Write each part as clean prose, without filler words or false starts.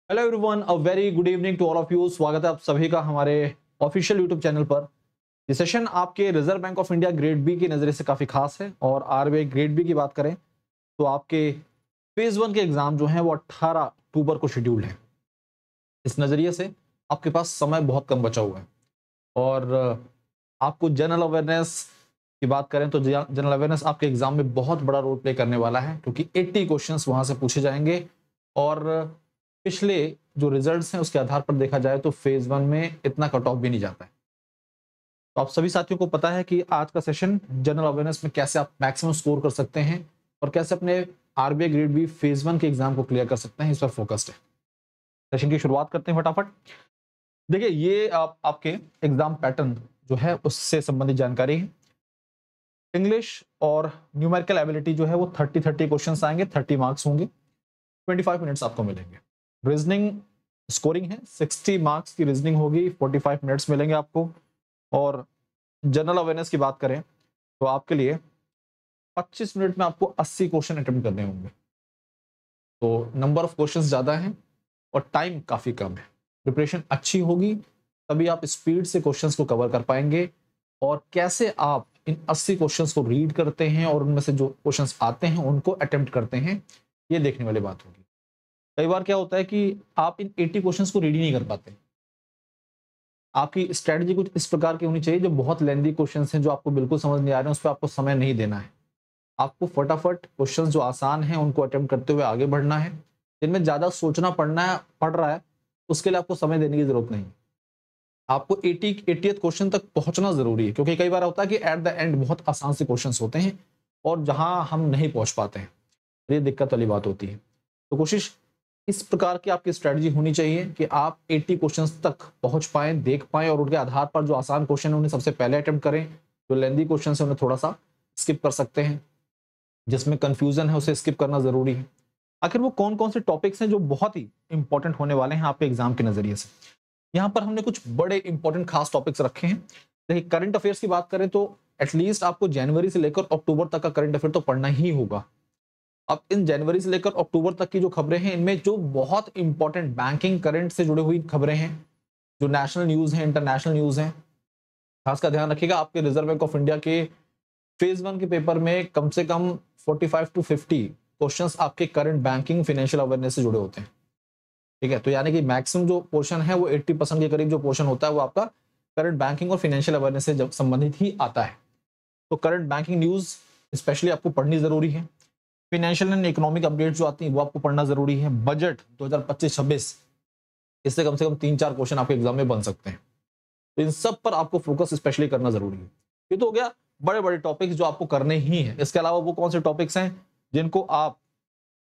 Hello everyone, a very good evening to all of you. स्वागत है आप सभी का हमारे ऑफिशियल यूट्यूब चैनल पर। ये सेशन आपके Reserve Bank of India grade B के नज़रिए से काफ़ी खास है और आरबीआई ग्रेड बी की बात करें तो आपके फेज वन के एग्जाम जो हैं वो 18 अक्टूबर को शेड्यूल्ड है। इस नज़रिए से आपके पास समय बहुत कम बचा हुआ है और आपको जनरल अवेयरनेस की बात करें तो जनरल अवेयरनेस आपके एग्जाम में बहुत बड़ा रोल प्ले करने वाला है, क्योंकि 80 क्वेश्चंस वहां से पूछे जाएंगे और पिछले जो रिजल्ट्स हैं उसके आधार पर देखा जाए तो फेज वन में इतना कट ऑफ भी नहीं जाता है। तो आप सभी साथियों को पता है कि आज का सेशन जनरल अवेयरनेस में कैसे आप मैक्सिमम स्कोर कर सकते हैं और कैसे अपने RBI grade B phase one के एग्जाम को क्लियर कर सकते हैं, इस पर फोकस्ड है। सेशन की शुरुआत करते हैं फटाफट। देखिए, ये आपके एग्जाम पैटर्न जो है उससे संबंधित जानकारी है। इंग्लिश और न्यूमेरिकल एबिलिटी जो है वो 30 क्वेश्चंस आएंगे, 30 मार्क्स होंगे, 25 मिनट्स आपको मिलेंगे। रीजनिंग स्कोरिंग है, 60 मार्क्स की रीजनिंग होगी, 45 मिनट्स मिलेंगे आपको। और जनरल अवेयरनेस की बात करें तो आपके लिए 25 मिनट में आपको 80 क्वेश्चन अटेम्प्ट करने होंगे। तो नंबर ऑफ क्वेश्चंस ज़्यादा हैं और टाइम काफ़ी कम है। प्रिपरेशन अच्छी होगी तभी आप स्पीड से क्वेश्चंस को कवर कर पाएंगे। और कैसे आप इन 80 क्वेश्चंस को रीड करते हैं और उनमें से जो क्वेश्चंस आते हैं उनको अटेम्प्ट करते हैं, ये देखने वाली बात होगी। कई बार क्या होता है कि आप इन 80 क्वेश्चंस को रीड ही नहीं कर पाते। आपकी स्ट्रेटजी कुछ इस प्रकार की होनी चाहिए, जो बहुत लेंथी क्वेश्चंस हैं जो आपको बिल्कुल समझ नहीं आ रहे हैं उस पर आपको समय नहीं देना है। आपको फटाफट क्वेश्चंस जो आसान हैं उनको अटेम्प्ट करते हुए आगे बढ़ना है। जिनमें ज़्यादा सोचना पड़ रहा है उसके लिए आपको समय देने की जरूरत नहीं। आपको 80th क्वेश्चन तक पहुंचना जरूरी है, क्योंकि कई बार होता है कि एट द एंड बहुत आसान से क्वेश्चंस होते हैं और जहां हम नहीं पहुंच पाते हैं, ये दिक्कत वाली बात होती है। तो कोशिश इस प्रकार की आपकी स्ट्रेटजी होनी चाहिए कि आप 80 क्वेश्चंस तक पहुंच पाएं, देख पाएं और उनके आधार पर जो आसान क्वेश्चन है उन्हें सबसे पहले अटेम्प्ट करें। जो लेंदी क्वेश्चन है उन्हें थोड़ा सा स्किप कर सकते हैं, जिसमें कंफ्यूजन है उसे स्किप करना जरूरी है। आखिर वो कौन कौन से टॉपिक्स हैं जो बहुत ही इंपॉर्टेंट होने वाले हैं आपके एग्जाम के नजरिए से। यहाँ पर हमने कुछ बड़े इंपॉर्टेंट खास टॉपिक्स रखे हैं। देखिए, करंट अफेयर्स की बात करें तो एटलीस्ट आपको जनवरी से लेकर अक्टूबर तक का करंट अफेयर तो पढ़ना ही होगा। अब इन जनवरी से लेकर अक्टूबर तक की जो खबरें हैं इनमें जो बहुत इंपॉर्टेंट बैंकिंग करंट से जुड़ी हुई खबरें हैं, जो नेशनल न्यूज है, इंटरनेशनल न्यूज है, खास का ध्यान रखिएगा। आपके रिजर्व बैंक ऑफ इंडिया के फेज वन के पेपर में कम से कम 45 to 50 क्वेश्चंस आपके करंट बैंकिंग फाइनेंशियल अवेयरनेस से जुड़े होते हैं। ठीक है, तो यानी कि मैक्सिमम जो पोर्शन है वो 80% के करीब जो पोर्शन होता है वो आपका करंट बैंकिंग और फाइनेंशियल अवेयरनेस से जब संबंधित ही आता है। तो करंट बैंकिंग न्यूज स्पेशली आपको पढ़नी जरूरी है। फाइनेंशियल एंड इकोनॉमिक अपडेट जो आती है वो आपको पढ़ना जरूरी है। बजट 2025-26, इससे कम से कम 3-4 क्वेश्चन आपके एग्जाम में बन सकते हैं। तो इन सब पर आपको फोकस स्पेशली करना जरूरी है। ये तो हो गया बड़े बड़े टॉपिक्स जो आपको करने ही हैं। इसके अलावा वो कौन से टॉपिक्स हैं जिनको आप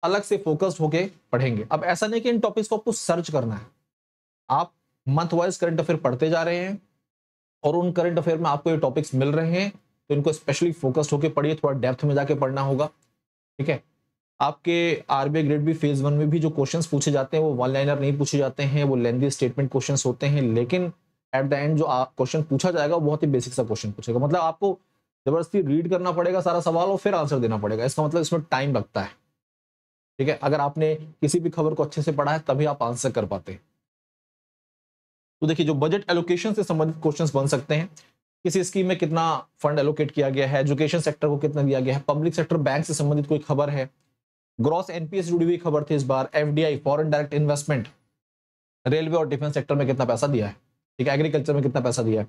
अलग से फोकस्ड होके पढ़ेंगे। अब ऐसा नहीं कि इन टॉपिक्स को आपको सर्च करना है, आप मंथ वाइज करंट अफेयर पढ़ते जा रहे हैं और उन करंट अफेयर में आपको ये टॉपिक्स मिल रहे हैं तो इनको स्पेशली फोकस्ड होकर पढ़िए, थोड़ा डेप्थ में जाके पढ़ना होगा। ठीक है, आपके RBI grade B phase one में भी जो क्वेश्चंस पूछे जाते हैं वो वन लाइनर नहीं पूछे जाते हैं, वो लेंथी स्टेटमेंट क्वेश्चंस होते हैं। लेकिन एट द एंड जो क्वेश्चन पूछा जाएगा वो बहुत ही बेसिक सा क्वेश्चन पूछेगा। मतलब आपको जबरदस्ती रीड करना पड़ेगा सारा सवाल और फिर आंसर देना पड़ेगा। इसका मतलब इसमें टाइम लगता है। ठीक है, अगर आपने किसी भी खबर को अच्छे से पढ़ा है तभी आप आंसर कर पाते हैं। तो देखिए, जो बजट एलोकेशन से संबंधित क्वेश्चंस बन सकते हैं, किसी स्कीम में कितना फंड एलोकेट किया गया है, एजुकेशन सेक्टर को कितना दिया गया है, पब्लिक सेक्टर बैंक से संबंधित कोई खबर है, ग्रॉस एनपीए से जुड़ी हुई खबर थी इस बार, FDI foreign direct investment, railway और डिफेंस सेक्टर में कितना पैसा दिया है, ठीक है, एग्रीकल्चर में कितना पैसा दिया है,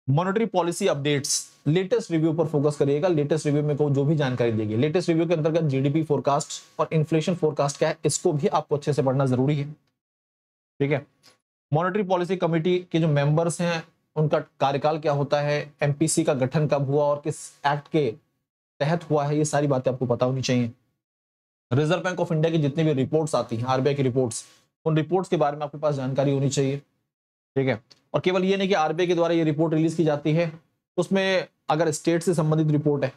monetary policy updates, latest review पर फोकस करिएगा। लेटेस्ट रिव्यू में को जो भी जानकारी दी गई, लेटेस्ट रिव्यू के अंतर्गत जीडीपी फोरकास्ट और इन्फ्लेशन फोरकास्ट क्या है इसको भी आपको अच्छे से पढ़ना जरूरी है। ठीक है, मॉनेटरी पॉलिसी कमेटी के जो मेंबर्स हैं उनका कार्यकाल क्या होता है, एमपीसी का गठन कब हुआ और किस एक्ट के तहत हुआ है, ये सारी बातें आपको पता होनी चाहिए। रिजर्व बैंक ऑफ इंडिया की जितनी भी रिपोर्ट्स आती हैं, आरबीआई की रिपोर्ट्स, उन रिपोर्ट्स के बारे में आपके पास जानकारी होनी चाहिए। ठीक है, और केवल ये नहीं कि आरबीआई के द्वारा ये रिपोर्ट रिलीज की जाती है, उसमें अगर स्टेट से संबंधित रिपोर्ट है,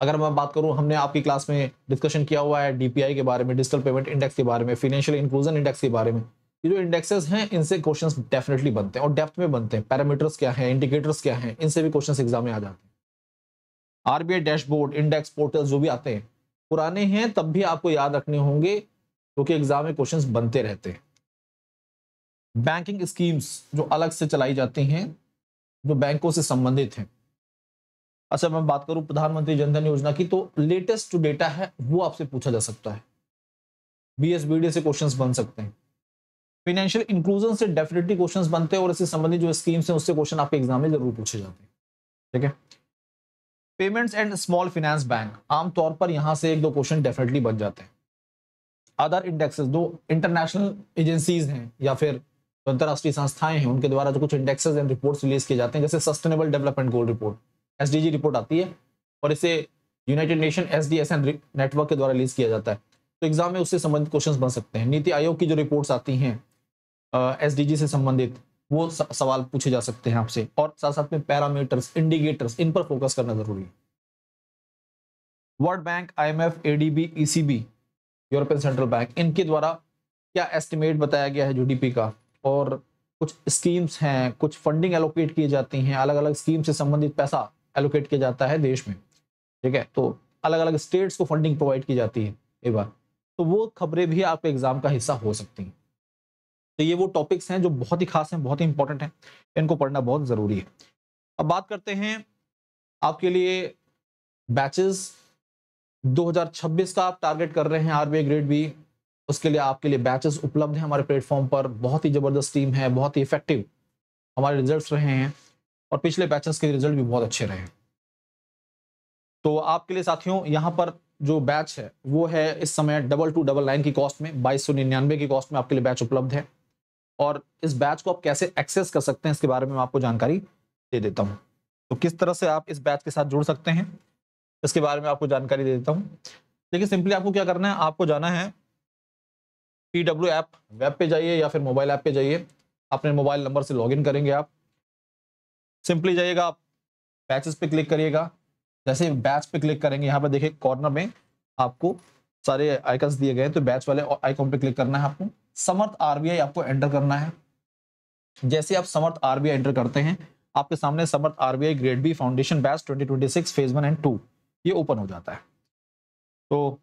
अगर मैं बात करूं, हमने आपकी क्लास में डिस्कशन किया हुआ है डीपीआई के बारे में, डिजिटल पेमेंट इंडेक्स के बारे में, फाइनेंशियल इंक्लूजन इंडेक्स के बारे में। ये जो इंडेक्सेस हैं इनसे क्वेश्चंस डेफिनेटली बनते हैं और डेप्थ में बनते हैं। पैरामीटर्स क्या हैं, इंडिकेटर्स क्या हैं, इनसे भी क्वेश्चंस एग्जाम में आ जाते हैं। आरबीआई डैशबोर्ड, इंडेक्स पोर्टल जो भी आते हैं पुराने हैं तब भी आपको याद रखने होंगे, क्योंकि एग्जाम में क्वेश्चंस बनते रहते हैं। बैंकिंग स्कीम्स जो अलग से चलाई जाती हैं, जो बैंकों से संबंधित हैं। अच्छा, मैं बात करूं प्रधानमंत्री जनधन योजना की, तो लेटेस्ट जो डेटा है वो आपसे पूछा जा सकता है। बीएसबीडी से क्वेश्चंस बन सकते हैं। फाइनेंशियल इंक्लूजन से डेफिनेटली क्वेश्चंस बनते हैं, और इससे संबंधित जो स्कीम्स हैं उससे क्वेश्चन आपके एग्जाम में जरूर पूछे जाते हैं। ठीक है। Payments and small finance bank, आमतौर पर यहां से एक दो क्वेश्चन डेफिनेटली बन जाते हैं। अदर इंडेक्सेस, जो इंटरनेशनल एजेंसीज हैं या फिर अंतरराष्ट्रीय संस्थाएं हैं, उनके द्वारा जो कुछ इंडेक्सेस एंड रिपोर्ट्स रिलीज किए जाते हैं, जैसे sustainable development goal report, SDG report आती है, और इसे यूनाइटेड नेशन एसडीएसएन नेटवर्क के द्वारा रिलीज किया जाता है। तो एग्जाम में उससे संबंधित क्वेश्चंस बन सकते हैं। नीति आयोग की जो रिपोर्ट्स आती हैं एसडीजी से संबंधित, वो सवाल पूछे जा सकते हैं आपसे, और साथ साथ में पैरामीटर्स, इंडिकेटर्स, इन पर फोकस करना जरूरी है। World bank, IMF, ADB, ECB, European central bank, इनके द्वारा क्या एस्टिमेट बताया गया है जीडीपी का, और कुछ स्कीम्स हैं, कुछ फंडिंग एलोकेट की जाती हैं, अलग अलग स्कीम से संबंधित पैसा एलोकेट किया जाता है देश में। ठीक है, तो अलग अलग स्टेट्स को फंडिंग प्रोवाइड की जाती है एक बार, तो वो खबरें भी आपके एग्जाम का हिस्सा हो सकती हैं। तो ये वो टॉपिक्स हैं जो बहुत ही खास हैं, बहुत ही इंपॉर्टेंट हैं, इनको पढ़ना बहुत जरूरी है। अब बात करते हैं आपके लिए बैचेस 2026 का आप टारगेट कर रहे हैं आरबीआई ग्रेड बी, उसके लिए आपके लिए बैचेस उपलब्ध हैं हमारे प्लेटफॉर्म पर। बहुत ही जबरदस्त टीम है, बहुत ही इफेक्टिव हमारे रिजल्ट्स रहे हैं, और पिछले बैचेस के रिजल्ट भी बहुत अच्छे रहे हैं। तो आपके लिए साथियों यहाँ पर जो बैच है वो है इस समय 2299 की कॉस्ट में, 2299 की कॉस्ट में आपके लिए बैच उपलब्ध है। और इस बैच को आप कैसे एक्सेस कर सकते हैं इसके बारे में मैं आपको जानकारी दे देता हूँ। तो किस तरह से आप इस बैच के साथ जुड़ सकते हैं इसके बारे में आपको जानकारी दे देता हूँ। देखिए, सिंपली आपको क्या करना है, आपको जाना है PW ऐप, वेब पे जाइए या फिर मोबाइल ऐप पे जाइए, अपने मोबाइल नंबर से लॉगिन करेंगे आप। सिंपली जाइएगा, आप बैचेस पे क्लिक करिएगा। जैसे बैच पे क्लिक करेंगे, यहाँ पर देखिए कॉर्नर में आपको सारे आइकन्स दिए गए हैं, तो बैच वाले आइकॉन पे क्लिक करना है आपको। समर्थ आरबीआई आपको एंटर करना है। जैसे आप समर्थ आरबीआई एंटर करते हैं, आपके सामने Samarth RBI grade B foundation batch 2026 phase 1 and 2 ये ओपन हो जाता है। तो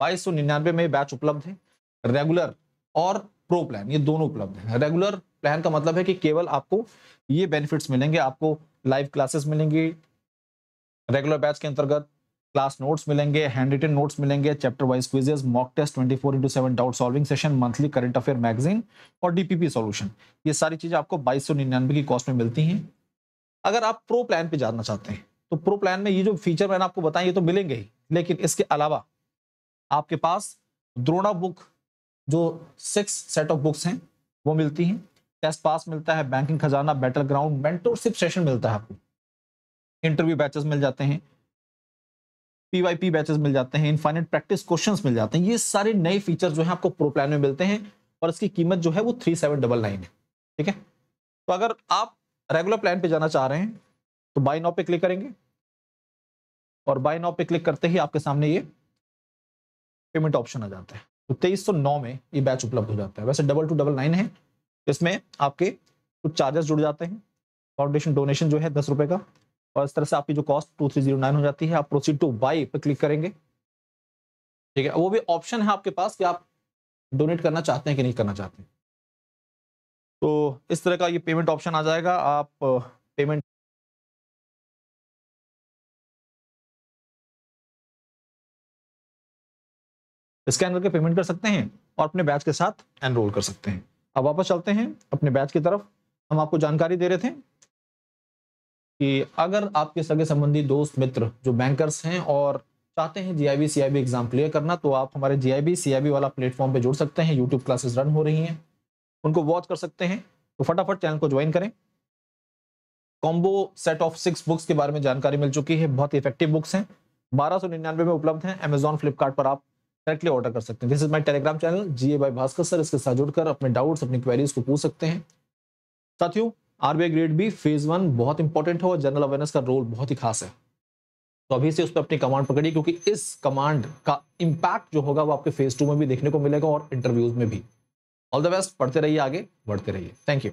2299 में बैच उपलब्ध है। रेगुलर और प्रो प्लान ये दोनों उपलब्ध है। रेगुलर प्लान का मतलब है कि केवल आपको ये बेनिफिट्स मिलेंगे, आपको लाइव क्लासेस मिलेंगी रेगुलर बैच के अंतर्गत, क्लास नोट्स मिलेंगे, हैंड रिटन नोट्स मिलेंगे, chapter wise quizzes, mock test, 24x7 doubt solving session, monthly current affair magazine और डीपीपी सॉल्यूशन, ये सारी चीजें आपको 2299 की कॉस्ट में मिलती हैं। अगर आप प्रो प्लान पे जाना चाहते हैं तो प्रो प्लान में ये जो फीचर मैंने आपको बताया ये तो मिलेंगे ही, लेकिन इसके अलावा आपके पास द्रोणा बुक जो 6 सेट ऑफ बुक्स हैं वो मिलती हैं, टेस्ट पास मिलता है, बैंकिंग खजाना, बैटल ग्राउंड, मेंटरशिप सेशन मिलता है आपको, इंटरव्यू बैचेस मिल जाते हैं, पीवाईपी बैचेस मिल जाते हैं, इनफाइनाइट प्रैक्टिस क्वेश्चंस मिल जाते हैं। ये सारे नए फीचर जो है आपको प्रो प्लान में मिलते हैं, और इसकी कीमत जो है वो 3799 है। ठीक है, तो अगर आप रेगुलर प्लान पे जाना चाह रहे हैं तो बाय नाउ पे क्लिक करेंगे, और बाय नाउ पे क्लिक करते ही आपके सामने ये पेमेंट ऑप्शन आ जाता है। तो 2309 में ये बैच उपलब्ध हो जाता है। वैसे 2299 है, इसमें आपके कुछ चार्जेस जुड़ जाते हैं, फाउंडेशन डोनेशन जो है 10 रुपए का, और इस तरह से आपकी जो कॉस्ट 2309 हो जाती है। आप प्रोसीड टू बाय पे क्लिक करेंगे। ठीक है, वो भी ऑप्शन है आपके पास कि आप डोनेट करना चाहते हैं कि नहीं करना चाहते हैं। तो इस तरह का ये पेमेंट ऑप्शन आ जाएगा। आप पेमेंट स्कैन करके पेमेंट कर सकते हैं और अपने बैच के साथ एनरोल कर सकते हैं। अब वापस चलते हैं अपने बैच की तरफ। हम आपको जानकारी दे रहे थे कि अगर आपके सगे संबंधी दोस्त मित्र जो बैंकर्स हैं और चाहते हैं जीआईबी सीआईबी एग्जाम क्लियर करना, तो आप हमारे जीआईबी सीआईबी वाला प्लेटफॉर्म पे जुड़ सकते हैं। यूट्यूब क्लासेस रन हो रही हैं, उनको वॉच कर सकते हैं। तो फटाफट चैनल को ज्वाइन करें। कॉम्बो सेट ऑफ 6 बुक्स के बारे में जानकारी मिल चुकी है, बहुत ही इफेक्टिव बुक्स हैं, 1299 में उपलब्ध हैं। अमेजॉन फ्लिपकार्ट पर आप डायरेक्टली ऑर्डर कर सकते हैं। This is my Telegram channel GA by Bhaskar sir, इसके साथ जुड़कर अपने डाउट्स, अपनी क्वेरीज को पूछ सकते हैं। साथियों, आरबीआई ग्रेड बी फेज 1 बहुत इंपॉर्टेंट है और जनरल अवेयरनेस का रोल बहुत ही खास है। तो अभी से उस पर अपनी कमांड पकड़िए, क्योंकि इस कमांड का इंपैक्ट जो होगा वो आपके फेज 2 में भी देखने को मिलेगा और इंटरव्यूज में भी। ऑल द बेस्ट, पढ़ते रहिए, आगे बढ़ते रहिए। Thank you.